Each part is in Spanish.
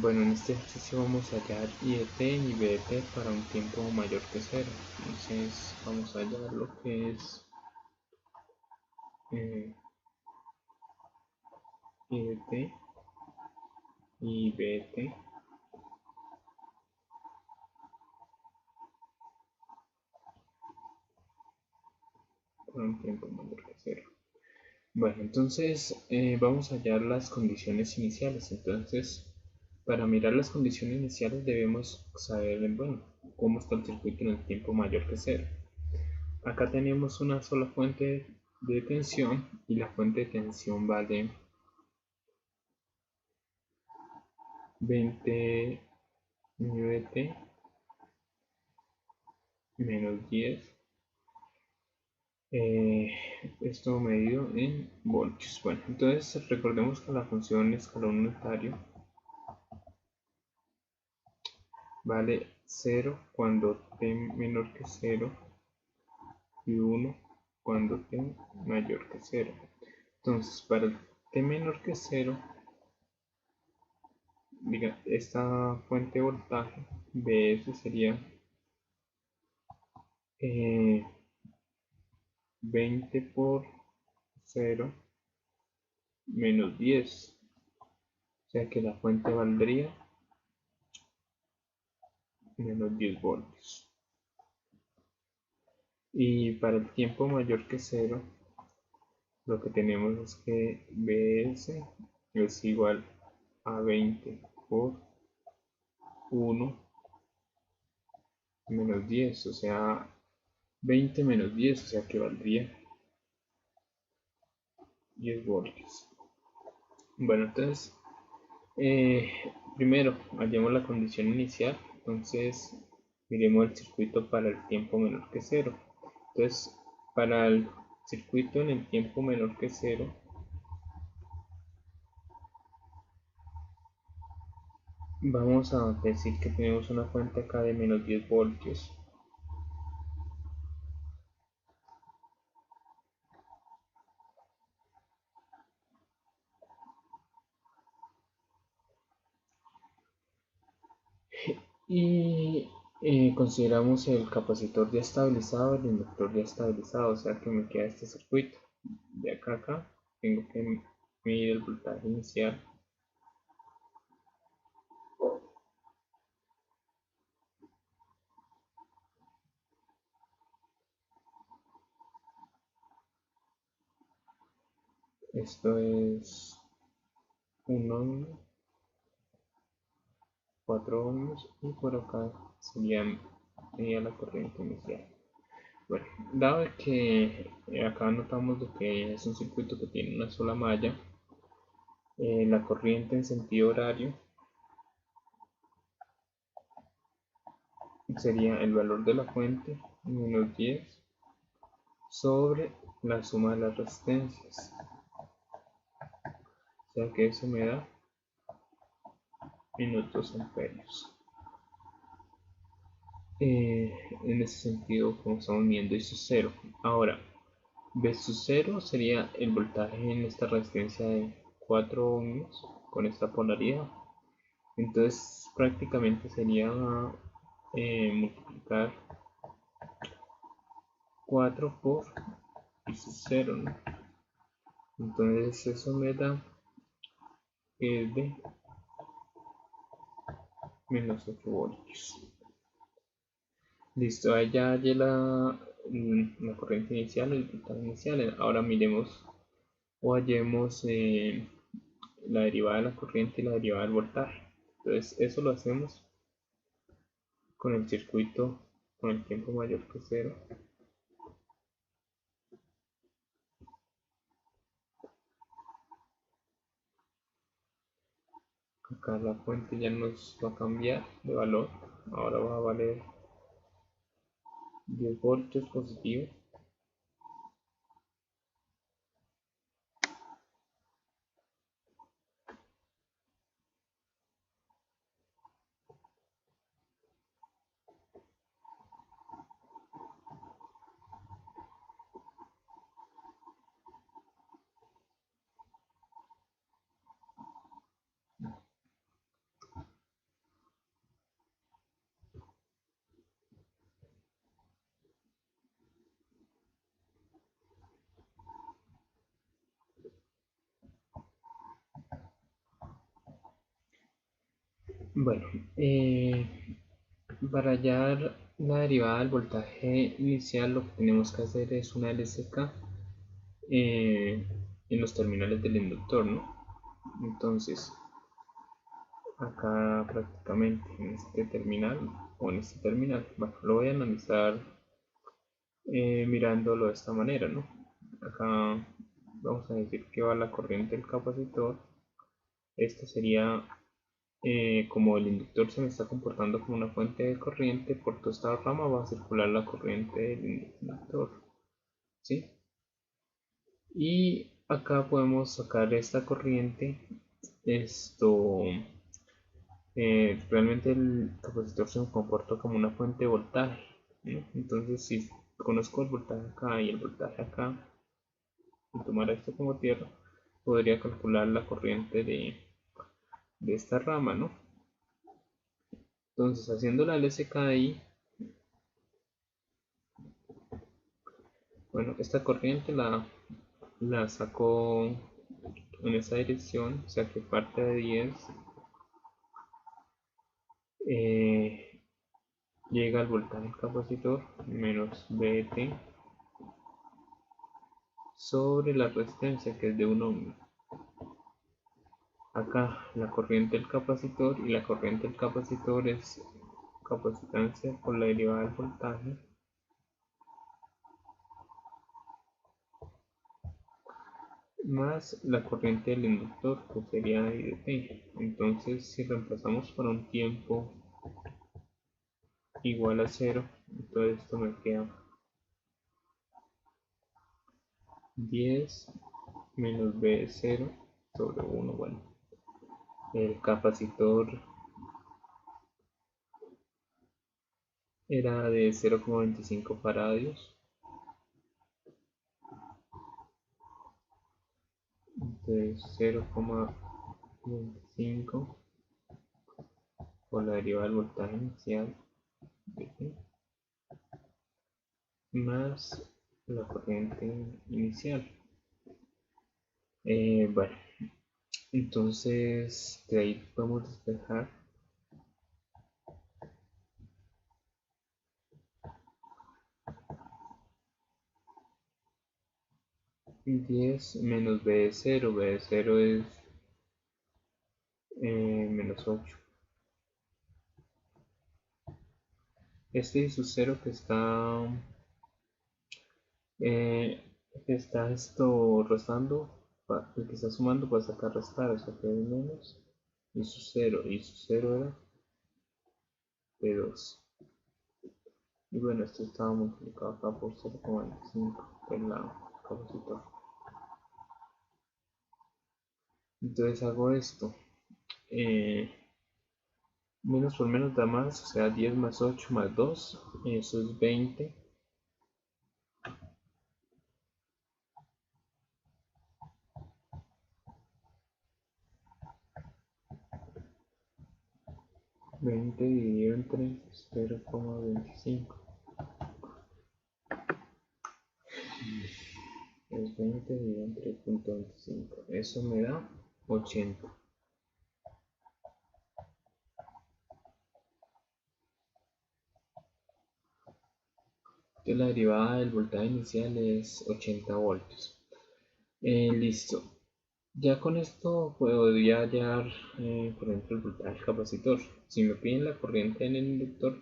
Bueno, en este ejercicio vamos a hallar I de t y B de t para un tiempo mayor que cero. Entonces vamos a hallar lo que es I de t y B de t para un tiempo mayor que cero. Bueno, entonces vamos a hallar las condiciones iniciales. Entonces, para mirar las condiciones iniciales debemos saber, bueno, cómo está el circuito en el tiempo mayor que cero. Acá tenemos una sola fuente de tensión y la fuente de tensión vale 20 μT menos 10. Esto medido en voltios. Bueno, entonces recordemos que la función escalón unitario vale 0 cuando t menor que 0 y 1 cuando t mayor que 0. Entonces, para t menor que 0, diga, esta fuente de voltaje Bs sería 20 por 0 menos 10. O sea que la fuente valdría menos 10 voltios. Y para el tiempo mayor que 0, lo que tenemos es que Bs es igual a 20 por 1 menos 10, o sea, 20 menos 10, o sea que valdría 10 voltios. Bueno, entonces, primero hallemos la condición inicial. Entonces, miremos el circuito para el tiempo menor que 0. Entonces, para el circuito en el tiempo menor que 0, vamos a decir que tenemos una fuente acá de menos 10 voltios. Y consideramos el capacitor ya estabilizado, el inductor ya estabilizado, o sea que me queda este circuito. De acá a acá tengo que medir el voltaje inicial. Esto es 1 ohm, 4 ohms y por acá sería la corriente inicial. Bueno, dado que acá notamos de que es un circuito que tiene una sola malla, la corriente en sentido horario sería el valor de la fuente menos 10 sobre la suma de las resistencias. O sea que eso me da menos 2 amperios. En ese sentido, como estamos viendo, eso es 0. Ahora, B sub 0 sería el voltaje en esta resistencia de 4 ohms con esta polaridad. Entonces, prácticamente sería multiplicar 4 por I sub 0, ¿no? Entonces, eso me da que es de menos 8 voltios. Listo, ahí ya hallé la corriente inicial, el voltaje inicial. Ahora miremos o hallemos la derivada de la corriente y la derivada del voltaje. Entonces, eso lo hacemos con el circuito con el tiempo mayor que 0. Acá la fuente ya nos va a cambiar de valor. Ahora va a valer 10 voltios positivo. Bueno, para hallar la derivada del voltaje inicial, lo que tenemos que hacer es una LSK en los terminales del inductor, ¿no? Entonces, acá prácticamente en este terminal o en este terminal, bueno, lo voy a analizar mirándolo de esta manera, ¿no? Acá vamos a decir que va la corriente del capacitor. Esto sería como el inductor se me está comportando como una fuente de corriente, por toda esta rama va a circular la corriente del inductor, ¿sí? Y acá podemos sacar esta corriente. Esto realmente el capacitor se comporta como una fuente de voltaje, ¿no? Entonces, si conozco el voltaje acá y el voltaje acá y tomar esto como tierra, podría calcular la corriente de esta rama, ¿no? Entonces, haciendo la LSKI, bueno, esta corriente la saco en esa dirección, o sea que parte de 10 eh, llega al voltaje del capacitor menos VT sobre la resistencia, que es de 1 ohm. Acá la corriente del capacitor, y la corriente del capacitor es capacitancia por la derivada del voltaje más la corriente del inductor, que sería I de t. Entonces, si reemplazamos para un tiempo igual a 0, entonces esto me queda 10 menos B0 sobre 1. Bueno, el capacitor era de 0,25 faradios, entonces 0,25 por la derivada del voltaje inicial más la corriente inicial. Bueno, entonces de ahí podemos despejar 10 menos B0. B0 es menos 8. Este y su 0 eh, que está esto restando, el que está sumando para sacar restar, o sea que es menos, y su 0 era de 2. Y bueno, esto estaba multiplicado acá por 0,25 del lado capacitor. Entonces hago esto. Menos por menos da más, o sea 10 más 8 más 2, eso es 20. Dividido entre 0,25 es 20 dividido entre 0,25, eso me da 80. Entonces la derivada del voltaje inicial es 80 voltios. Listo. Ya con esto podría hallar, por ejemplo, el voltaje del capacitor. Si me piden la corriente en el inductor,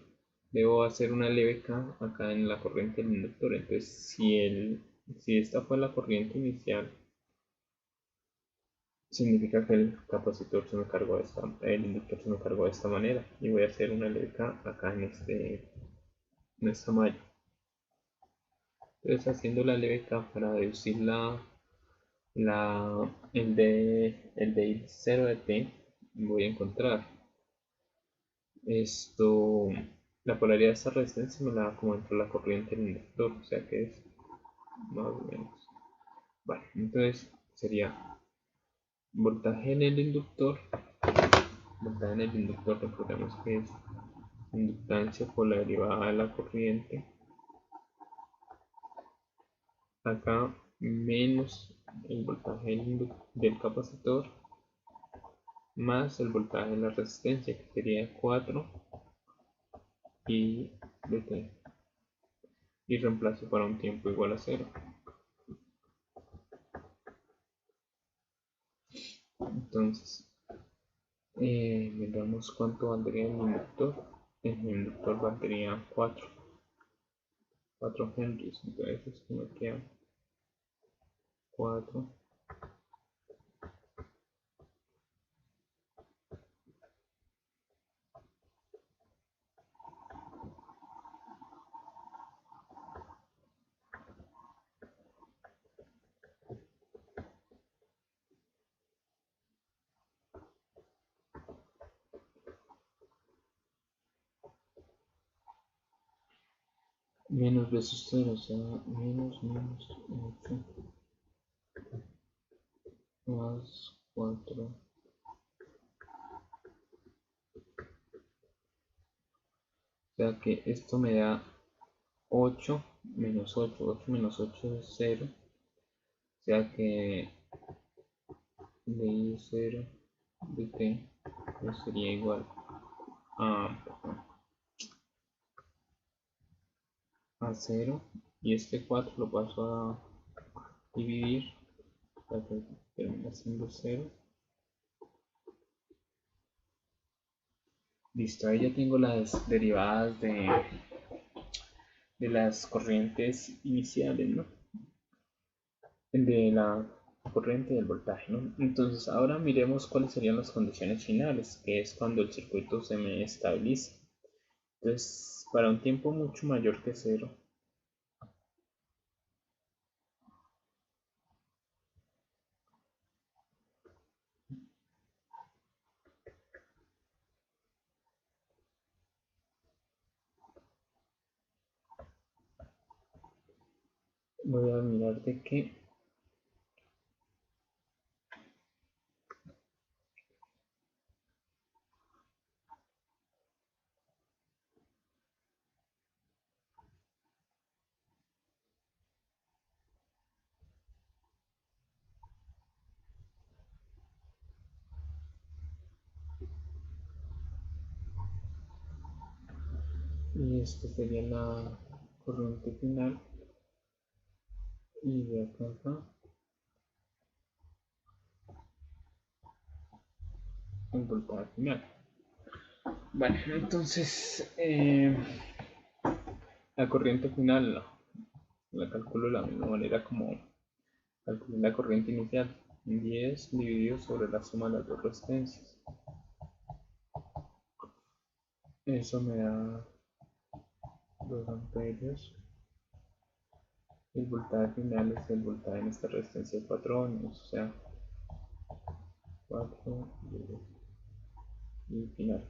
debo hacer una leve K acá en la corriente del inductor. Entonces, si esta fue la corriente inicial, significa que el capacitor se me cargó el inductor se me cargó de esta manera. Y voy a hacer una leve K acá en esta malla. Entonces, haciendo la leve K para deducir el de 0 de t, voy a encontrar esto, la polaridad de esta resistencia me la da como entre la corriente del inductor, o sea que es más o menos. Vale, entonces sería voltaje en el inductor. Voltaje en el inductor, recordemos que es inductancia por la derivada de la corriente acá menos el voltaje del capacitor más el voltaje de la resistencia, que sería 4 y dt, y reemplazo para un tiempo igual a 0. Entonces, miramos cuánto valdría el inductor. El inductor valdría 4 henries, entonces esto me queda 4 menos versus 0, o sea, menos 8 más 4. O sea que esto me da 8 menos 8. 8 menos 8 es 0. O sea que de 0 de t pues sería igual a 0. Y este 4 lo paso a dividir para que termine siendo 0. Listo, ahí ya tengo las derivadas de las corrientes iniciales, ¿no? De la corriente y del voltaje, ¿no? Entonces ahora miremos cuáles serían las condiciones finales, que es cuando el circuito se me estabiliza. Entonces, para un tiempo mucho mayor que 0, voy a mirar de que y esta sería la corriente final, y de acá el voltaje final. Bueno, entonces la corriente final la calculo de la misma manera como calculé la corriente inicial, 10 dividido sobre la suma de las dos resistencias. Eso me da 2 amperios. El voltaje final es el voltaje en esta resistencia de 4 ohms, o sea, 4 y final.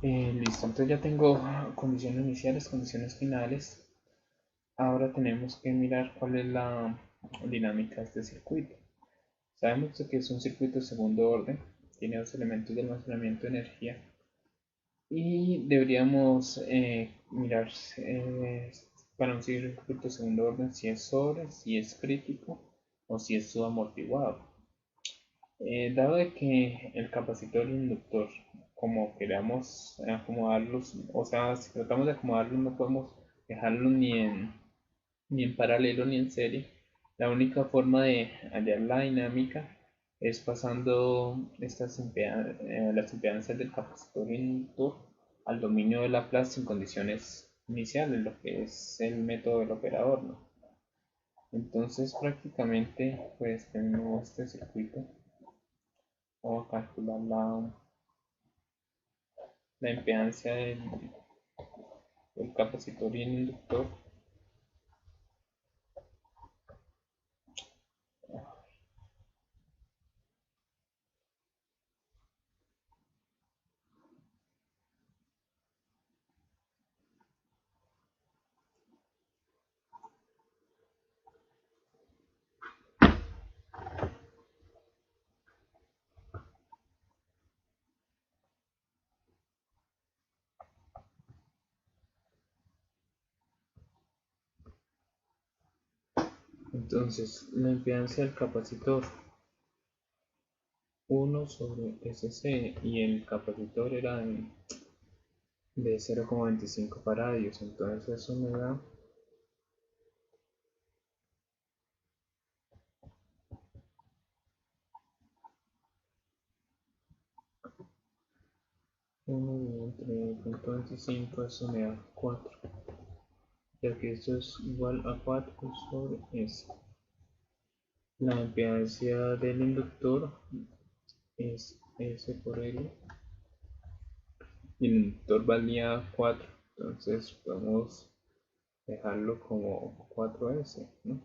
Listo, entonces ya tengo condiciones iniciales, condiciones finales. Ahora tenemos que mirar cuál es la dinámica de este circuito. Sabemos que es un circuito de segundo orden, tiene dos elementos de almacenamiento de energía y deberíamos mirar para un circuito de segundo orden si es sobre, si es crítico o si es subamortiguado. Dado de que el capacitor y el inductor, como queramos acomodarlos, o sea, si tratamos de acomodarlos no podemos dejarlos ni en paralelo ni en serie. La única forma de hallar la dinámica es pasando las impedancias del capacitor y inductor al dominio de Laplace en condiciones iniciales, lo que es el método del operador, ¿no? Entonces prácticamente pues tenemos este circuito. Vamos a calcular la impedancia del capacitor y el inductor. Entonces, la impedancia del capacitor 1 sobre SC, y el capacitor era de 0,25 faradios, entonces eso me da 1 entre 0,25, eso me da 4, ya que esto es igual a 4 sobre S. La impedancia del inductor es S por L, y el inductor valía 4, entonces podemos dejarlo como 4S, ¿no?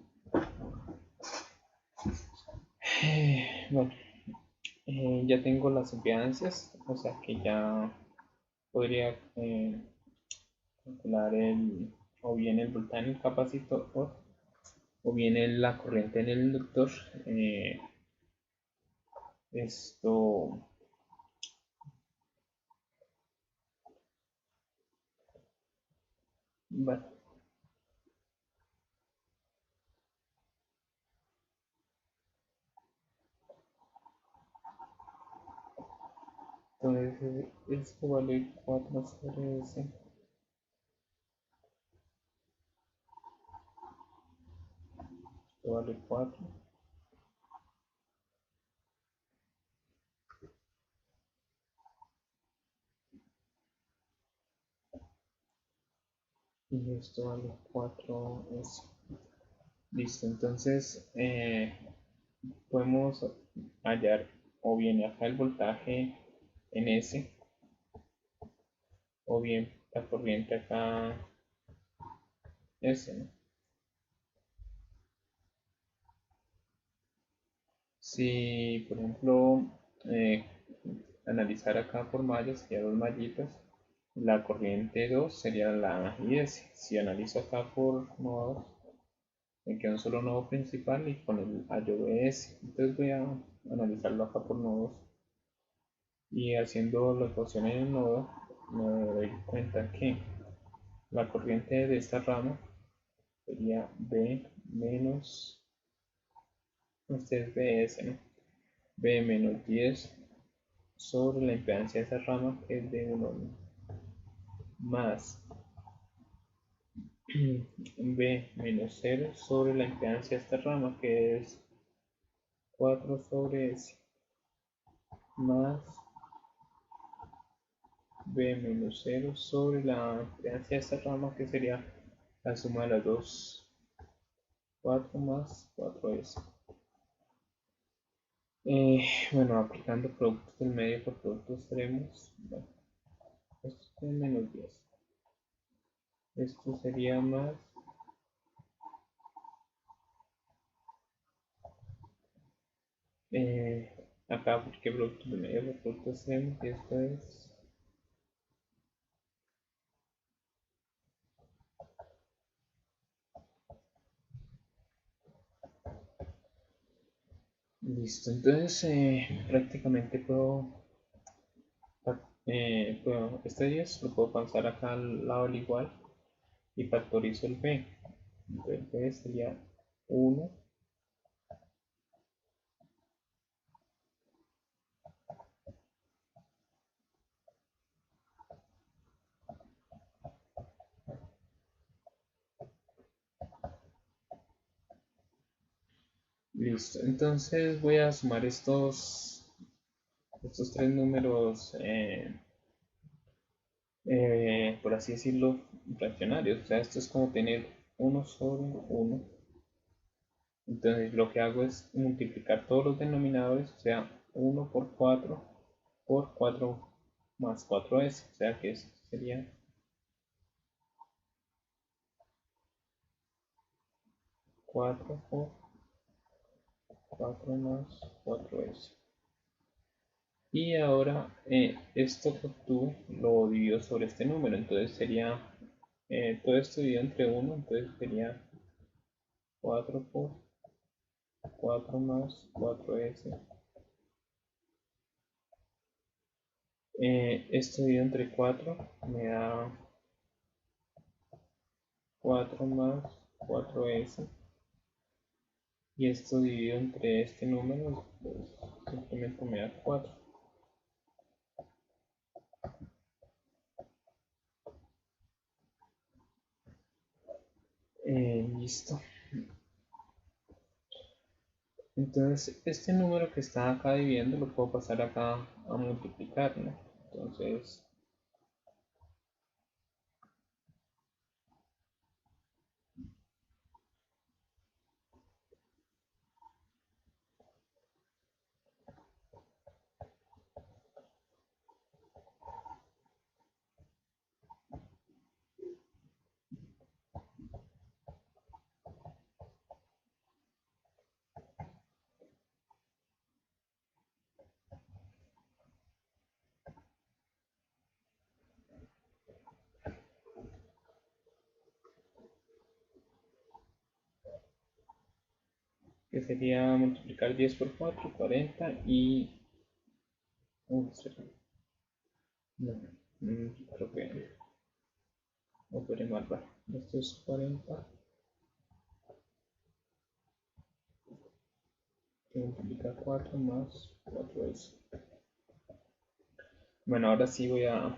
Bueno, ya tengo las impedancias, o sea que ya podría calcular o bien el voltaje en el capacitor o bien la corriente en el inductor. Esto, bueno, entonces esto vale 4 sobre S. Esto vale 4. Y esto vale 4S. Listo, entonces podemos hallar o bien acá el voltaje en S, o bien la corriente acá S, ¿no? Si, por ejemplo, eh, analizar acá por mallas, sería dos mallitas, la corriente 2 sería la IS. Si analizo acá por nodos, me queda un solo nodo principal y con el AYOS. Entonces voy a analizarlo acá por nodos, y haciendo la ecuación en el nodo me doy cuenta que la corriente de esta rama sería B menos, este es BS, ¿no? B menos 10 sobre la impedancia de esa rama, que es de 1 más B menos 0 sobre la impedancia de esta rama, que es 4 sobre S, más B menos 0 sobre la impedancia de esta rama, que sería la suma de las dos, 4 más 4S. Bueno, aplicando productos del medio por productos extremos, bueno, esto es menos 10. Esto sería más acá, porque productos del medio por productos extremos, y esto es listo. Entonces prácticamente este 10 lo puedo pasar acá al lado del igual y factorizo el b. Entonces el b sería 1 listo. Entonces voy a sumar estos tres números, por así decirlo, fraccionarios. O sea, esto es como tener 1 sobre 1. Entonces lo que hago es multiplicar todos los denominadores, o sea, 1 por 4 más 4s, o sea que esto sería 4 por 4 más 4s. Y ahora esto que obtuve lo divido sobre este número, entonces sería todo esto dividido entre 1, entonces sería 4 por 4 más 4s. Esto dividido entre 4 me da 4 más 4s. y esto dividido entre este número, pues simplemente me da 4. Listo. Entonces este número que está acá dividiendo lo puedo pasar acá a multiplicar, ¿no? Entonces que sería multiplicar 10 por 4, 40 y... espera. No, creo que operé mal. Vale. Esto es 40 que multiplica 4 más 4s. Bueno, ahora sí voy a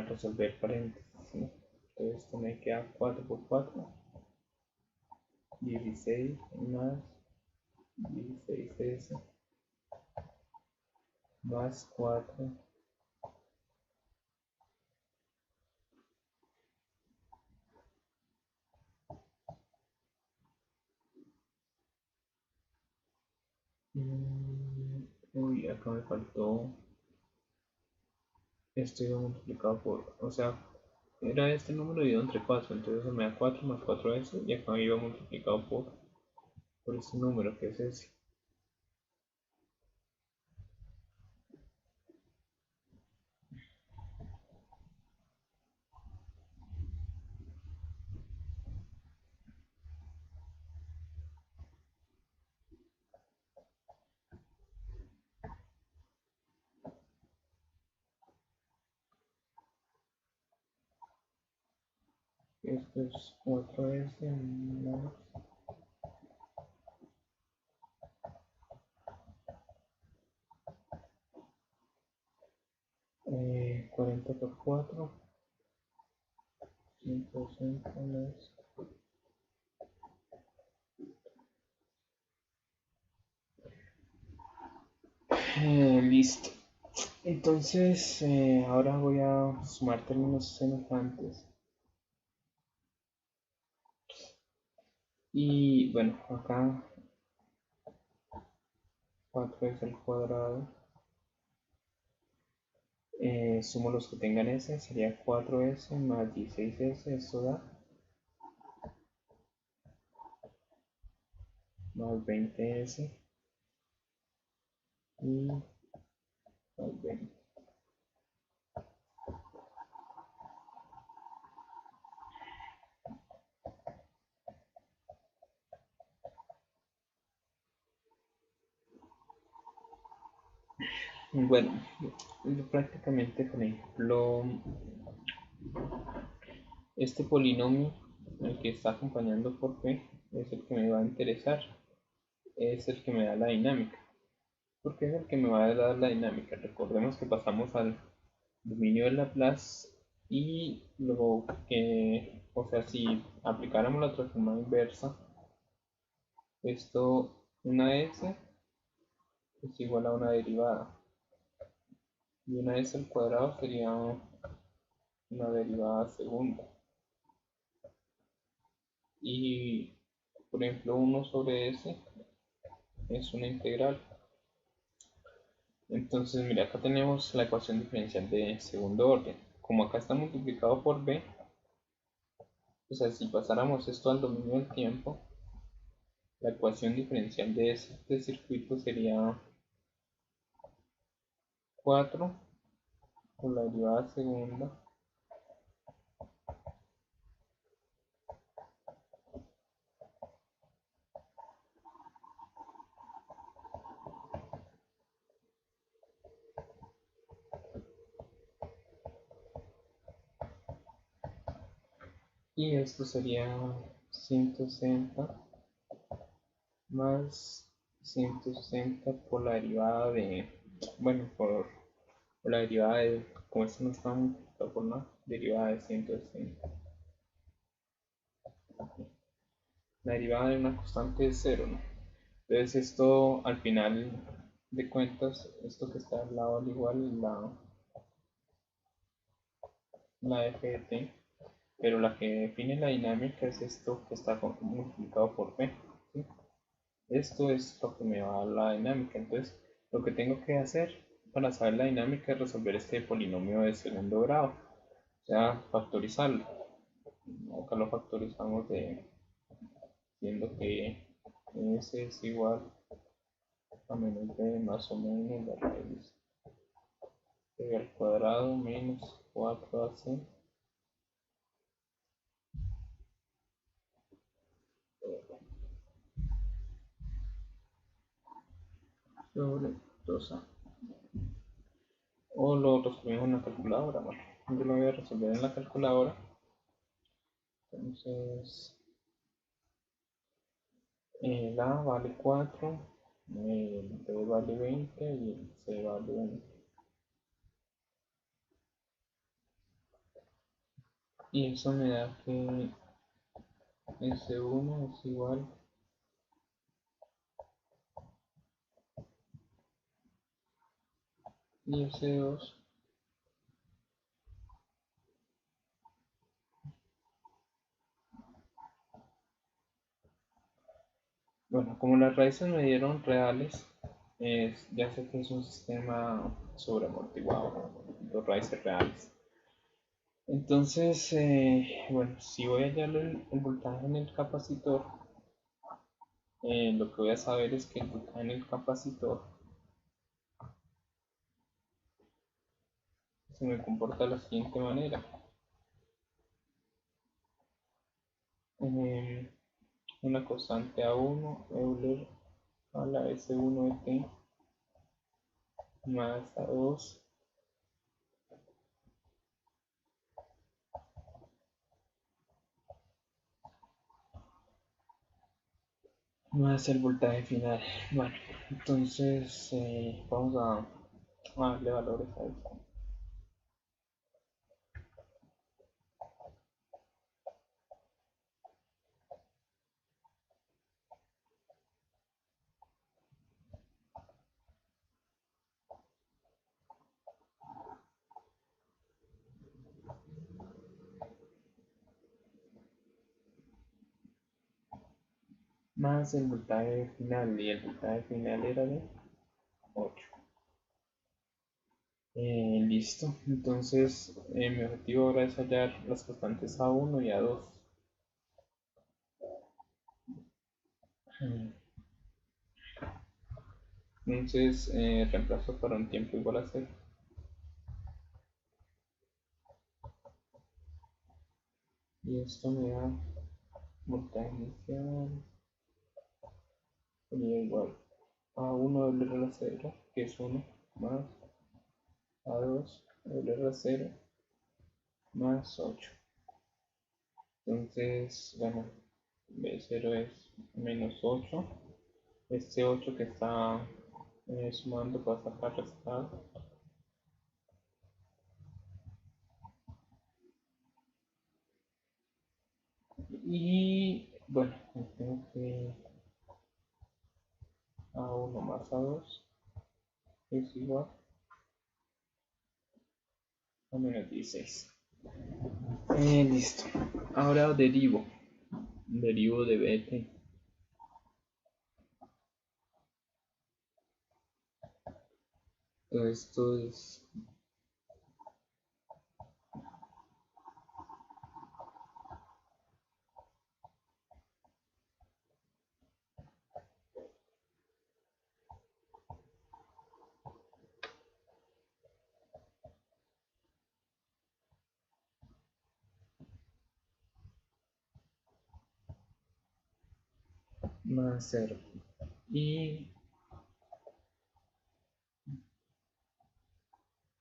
resolver paréntesis, ¿no? Entonces esto me queda 4 por 4, 16 más 16s más 4 uy, acá me faltó esto iba multiplicado por, o sea, era este número dividido entre 4, entonces eso me da 4 más 4s y acá iba multiplicado por este número que es ese. Esto es 4s más 40 por 4, 160 más. Listo. Entonces, ahora voy a sumar términos semejantes. Y bueno, acá 4 es el cuadrado. Sumo los que tengan s, sería 4s más 16s, esto da más 20s y más 20. Bueno, prácticamente, por ejemplo, este polinomio, el que está acompañando por p, es el que me va a interesar, es el que me da la dinámica. ¿Por qué es el que me va a dar la dinámica? Recordemos que pasamos al dominio de Laplace y luego que, o sea, si aplicáramos la transformada inversa, esto, una s es igual a una derivada y una s al cuadrado sería una derivada segunda. Y por ejemplo 1 sobre s es una integral. Entonces mira, acá tenemos la ecuación diferencial de segundo orden. Como acá está multiplicado por b, o sea, si pasáramos esto al dominio del tiempo, la ecuación diferencial de este circuito sería 4 por la derivada segunda y esto sería 160 más 160 por la derivada de, bueno, por la derivada de, como esto no está multiplicado por nada, derivada de 160. La derivada de una constante es cero, ¿no? Entonces esto al final de cuentas, esto que está al lado al igual es la f de t, pero la que define la dinámica es esto que está multiplicado por p, ¿sí? Esto es lo que me va a dar la dinámica. Entonces lo que tengo que hacer para saber la dinámica es resolver este polinomio de segundo grado, o sea, factorizarlo. Acá lo factorizamos siendo que s es igual a menos b más o menos la raíz al cuadrado menos 4ac sobre 2a. O lo resolvemos en la calculadora. Bueno, yo lo voy a resolver en la calculadora. Entonces, el a vale 4, el b vale 20 y el c vale 1. Y eso me da que S1 es igual y S2 bueno, como las raíces me dieron reales, ya sé que es un sistema sobreamortiguado, dos raíces reales. Entonces, bueno, si voy a hallar el voltaje en el capacitor, lo que voy a saber es que el voltaje en el capacitor se me comporta de la siguiente manera. Una constante A1, Euler a la S1 de T, más A2, más el voltaje final. Bueno, entonces vamos a darle valores a esto. Más el voltaje final, y el voltaje final era de 8. Listo, entonces mi objetivo ahora es hallar las constantes A1 y A2. Entonces reemplazo para un tiempo igual a 0. Y esto me da voltaje inicial sería igual a 1 doble R a 0, que es 1, más A2 doble R a 0, más 8. Entonces, bueno, B0 es menos 8. Este 8 que está sumando para sacar restar. Y bueno, tengo que A1 más A2 es igual a menos 16. Listo. Ahora derivo de BT. Esto es más 0. Y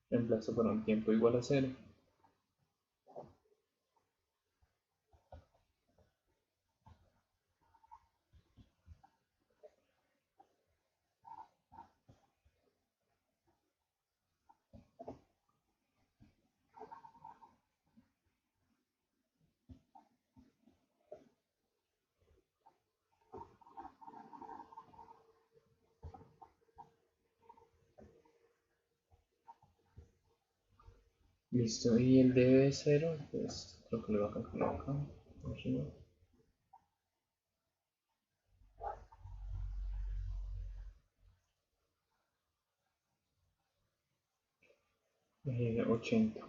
reemplazo por un tiempo igual a 0. Listo, y el dB 0, pues creo que lo voy a calcular acá. Arriba. 80.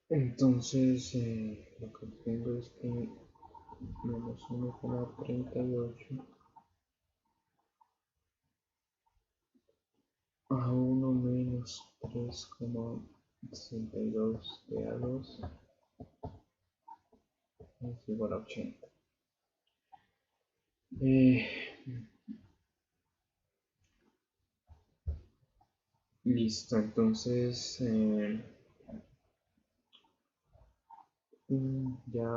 Entonces, lo que tengo es que menos 1,38 a 1 menos 3,62 de A2 es igual a 80. Eh, Listo, entonces ya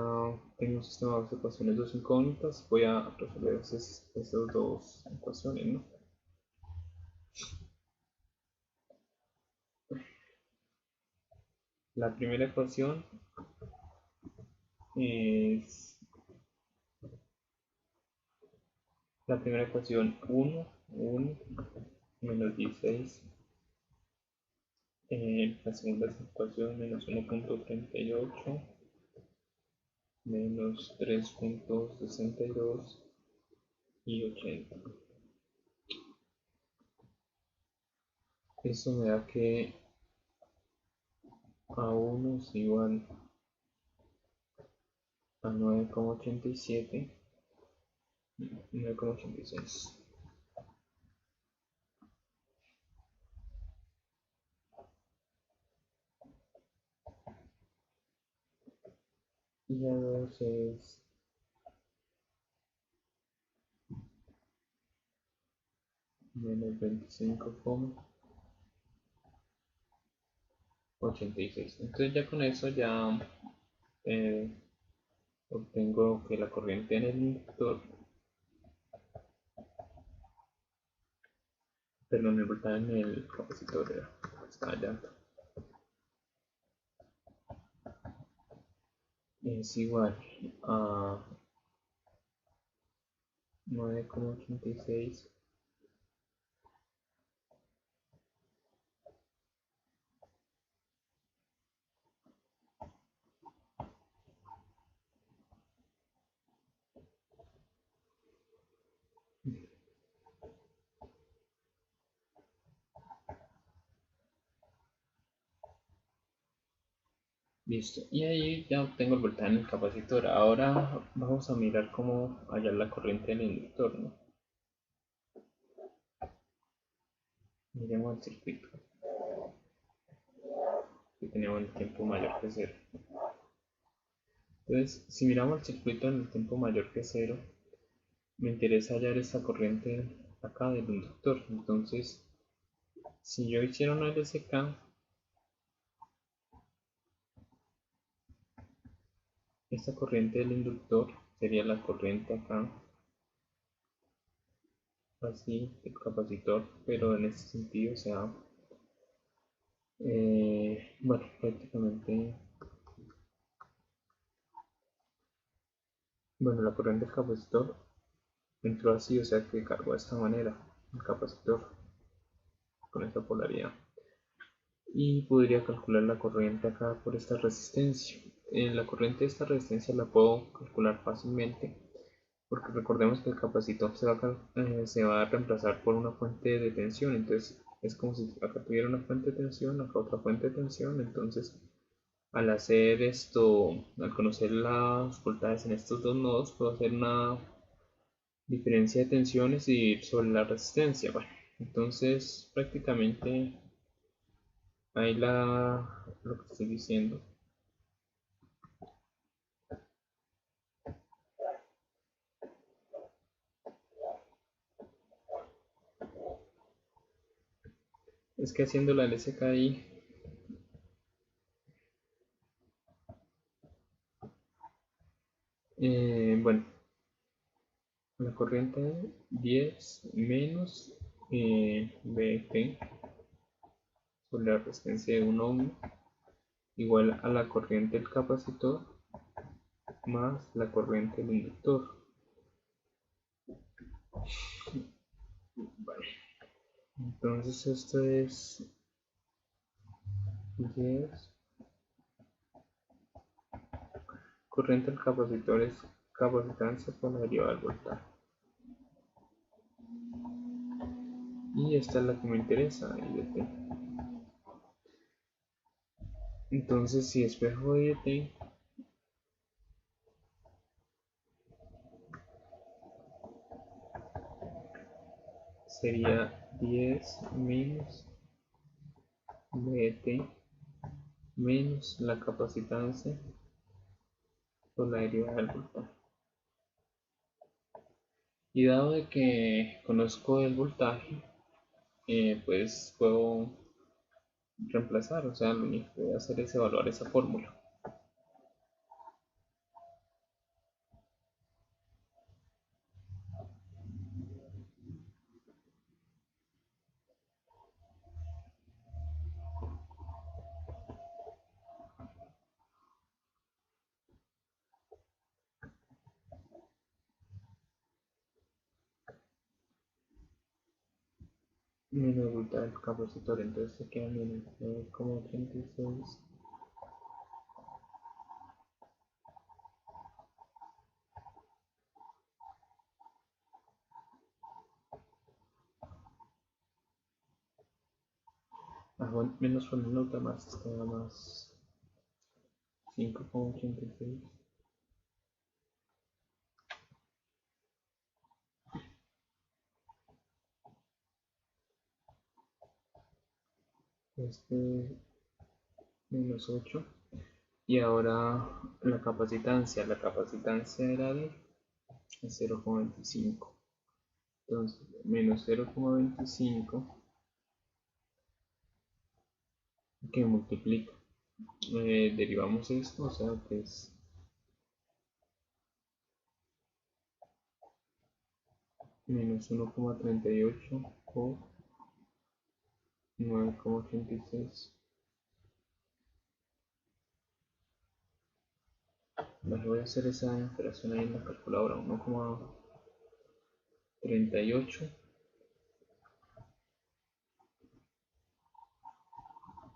tengo un sistema de ecuaciones dos incógnitas. Voy a resolver esas dos ecuaciones, ¿no? La primera ecuación es la primera ecuación 1 menos 16. La segunda ecuación menos 1,38 menos 3,62 y 80. Eso me da que A1 es igual a 9,87, 9,86. Y A2 es menos 25,86. Entonces ya con eso ya eh, obtengo que la corriente en el inductor, perdón, el voltaje en el capacitor está allá, es igual a 9,86. Listo, y ahí ya obtengo el voltaje en el capacitor. Ahora vamos a mirar cómo hallar la corriente en el inductor, ¿no? Miremos el circuito, que tenemos el tiempo mayor que cero. Entonces, si miramos el circuito en el tiempo mayor que cero, me interesa hallar esta corriente acá del inductor. Entonces, si yo hiciera una LSK, esta corriente del inductor sería la corriente acá, así, el capacitor, pero en este sentido, o sea, bueno, prácticamente, bueno, la corriente del capacitor entró así, o sea que cargó de esta manera el capacitor con esta polaridad. Y podría calcular la corriente acá por esta resistencia. La corriente de esta resistencia la puedo calcular fácilmente, porque recordemos que el capacitor se va a reemplazar por una fuente de tensión. Entonces es como si acá tuviera una fuente de tensión, acá otra fuente de tensión. Entonces al hacer esto, al conocer las voltajes en estos dos nodos, puedo hacer una diferencia de tensiones y ir sobre la resistencia. Bueno, entonces prácticamente ahí lo que estoy diciendo es que haciendo la LSKI, bueno, la corriente 10 menos Vt por la resistencia de 1 ohm igual a la corriente del capacitor más la corriente del inductor. Bueno, entonces esto es 10. Corriente del capacitor es capacitancia por la derivada del voltaje. Y esta es la que me interesa, IDT. Entonces, si espejo IDT sería 10 menos DT menos la capacitancia por la derivada del voltaje. Y dado de que conozco el voltaje, pues puedo reemplazar, o sea, lo único que voy a hacer es evaluar esa fórmula. Menos el voltaje del capacitor, entonces se queda menos 9,36. Bueno, menos por minuto más queda más 5,86. Este menos 8. Y ahora la capacitancia era de 0,25. Entonces, menos 0,25 que multiplica. Derivamos esto, o sea que es menos 1,38 por 9,86. Voy a hacer esa operación ahí en la calculadora. 1,38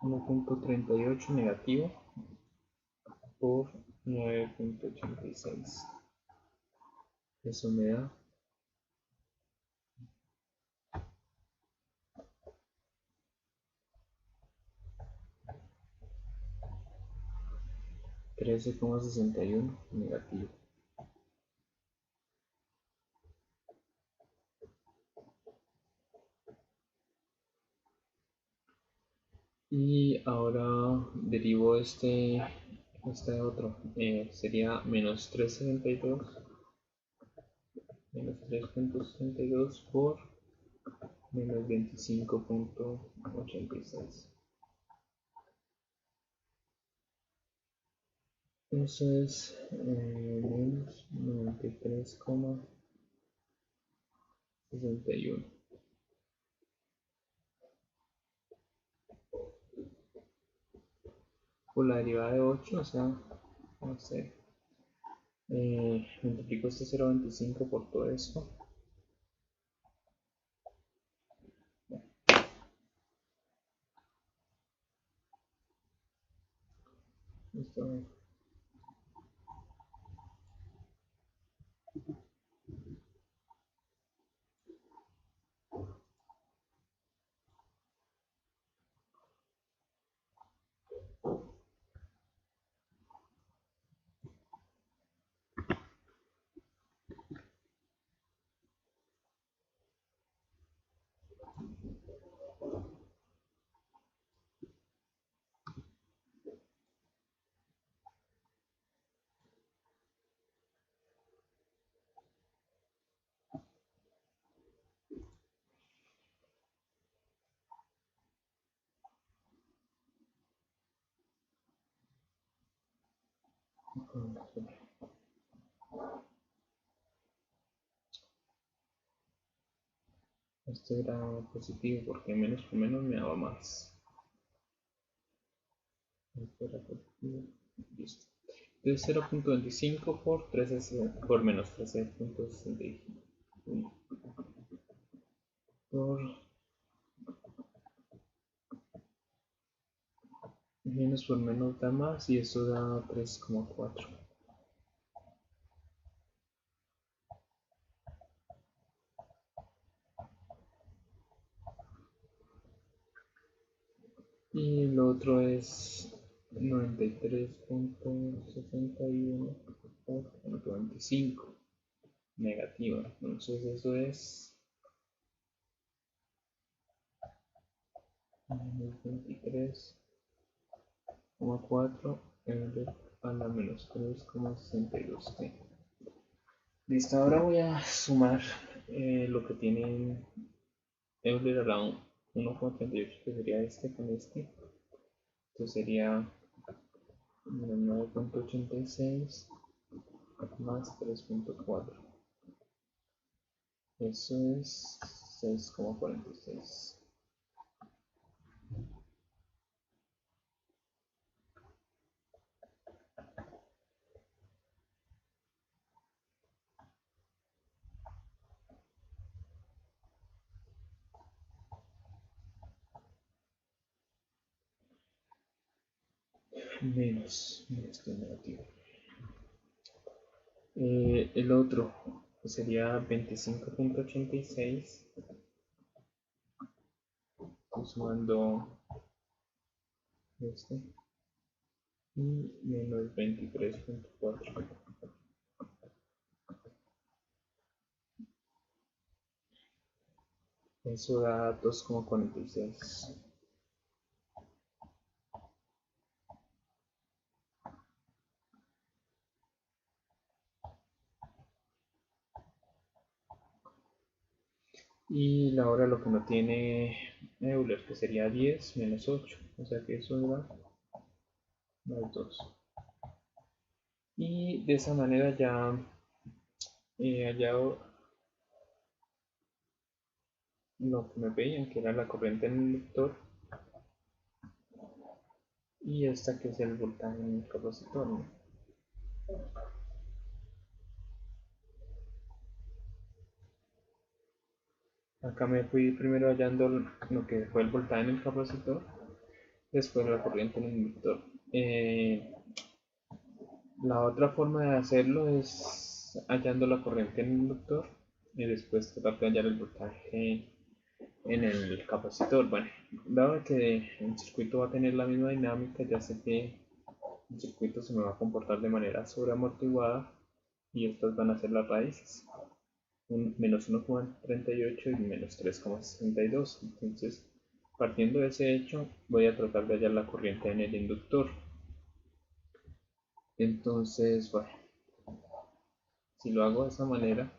1,38 negativo por 9,86. Eso me da 13,61 negativo. Y ahora derivo este otro. Sería menos 3.62 por menos 25,86. Eso es menos 93,61. Por la derivada de 8, o sea, no sé, multiplico este 0,25 por todo esto. Esto era positivo porque menos por menos me daba más. Esto era positivo. Listo. Entonces 0,25 por menos 13,65. por menos por menos da más y esto da 3,4. Y el otro es 93.61 por 125 negativa. Entonces eso es menos 23,4 a la menos 3,62t. Listo, ahora voy a sumar lo que tienen Euler a la 1,38, que sería este con este. Entonces sería 9,86 más 3,4. Eso es 6,46. Menos este negativo. El otro sería 25,86. Sumando este y menos 23,4. Eso da 2,46. Y ahora lo que no tiene Euler, que sería 10 menos 8. O sea que eso da más 2. Y de esa manera ya he hallado lo que me pedían, que era la corriente en el inductor, y esta que es el voltaje en el capacitor, ¿no? Acá me fui primero hallando lo que fue el voltaje en el capacitor, después la corriente en el inductor. La otra forma de hacerlo es hallando la corriente en el inductor y después tratar de hallar el voltaje en el capacitor. Bueno, dado que el circuito va a tener la misma dinámica, ya sé que el circuito se me va a comportar de manera sobreamortiguada y estas van a ser las raíces, menos 1,38 y menos 3,62. Entonces, partiendo de ese hecho, voy a tratar de hallar la corriente en el inductor. Entonces, bueno, si lo hago de esa manera,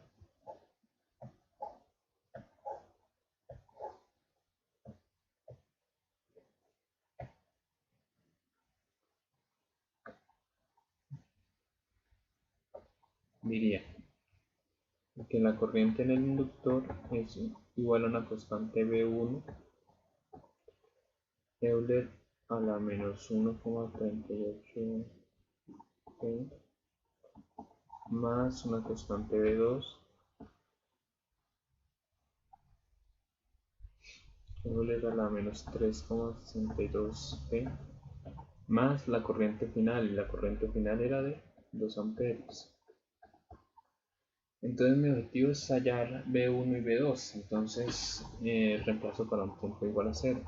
diría que la corriente en el inductor es igual a una constante V1 Euler a la menos 1,38 más una constante V2 Euler a la menos 3,62 P más la corriente final, y la corriente final era de 2 amperios. Entonces mi objetivo es hallar V1 y V2, entonces reemplazo para un tiempo igual a 0.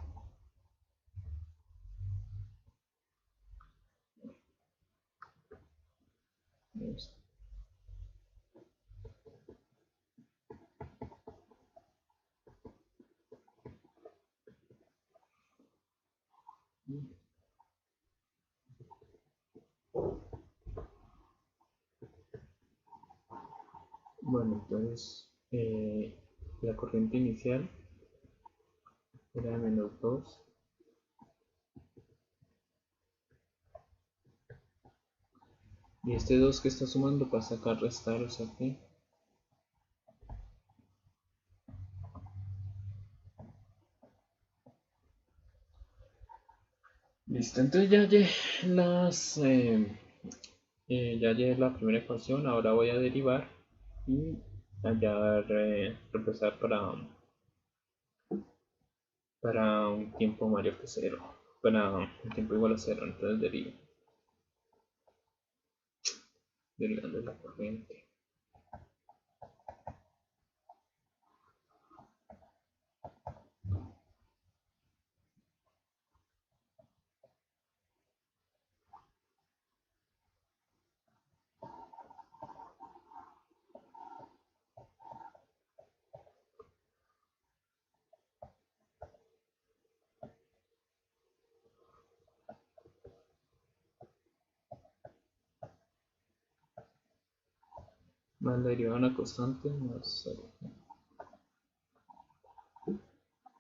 Bueno, entonces la corriente inicial era de menos 2 y este 2 que está sumando pasa acá a restar, o sea que listo. Entonces ya hallé ya hallé la primera ecuación, ahora voy a derivar y hallar reemplazar para un tiempo mayor que cero, para un tiempo igual a cero. Entonces derivo derivando la corriente. Más la derivada de una constante más cero.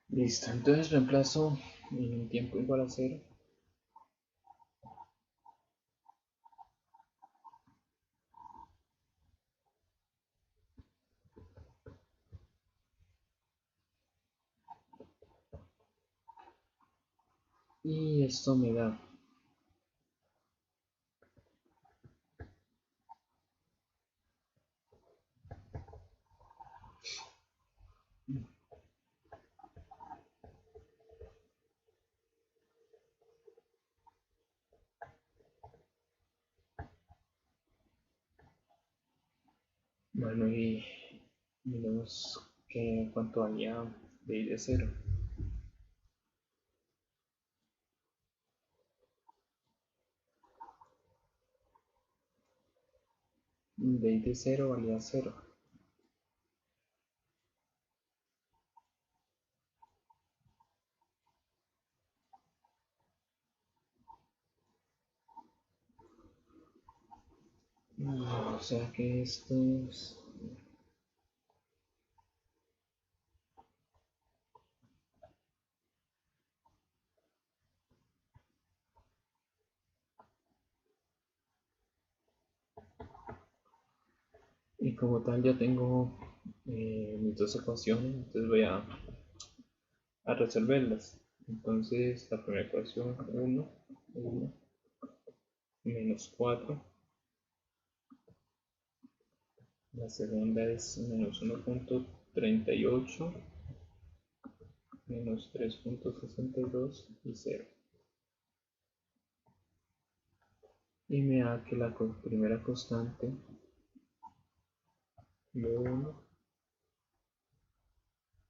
Listo, entonces reemplazo en un tiempo igual a cero. Y esto me da bueno, y miremos cuánto había de I de cero. De I de cero valía cero. O sea que esto es... Y como tal ya tengo mis dos ecuaciones, entonces voy a resolverlas. Entonces la primera ecuación 1 menos 4, la segunda es menos 1.38 menos 3.62 y 0. Y me da que la primera constante de 1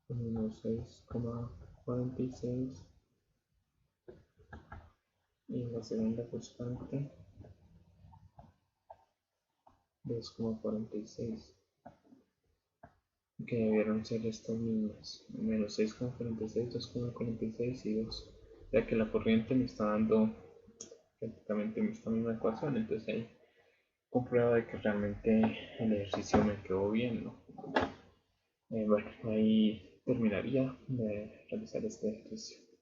menos 6,46 y la segunda constante 2,46, que debieron ser estas mismas, menos 6,46, 2,46 y 2, ya que la corriente me está dando prácticamente esta misma ecuación. Entonces ahí comprueba de que realmente el ejercicio me quedó bien, ¿no? Bueno, ahí terminaría de realizar este ejercicio.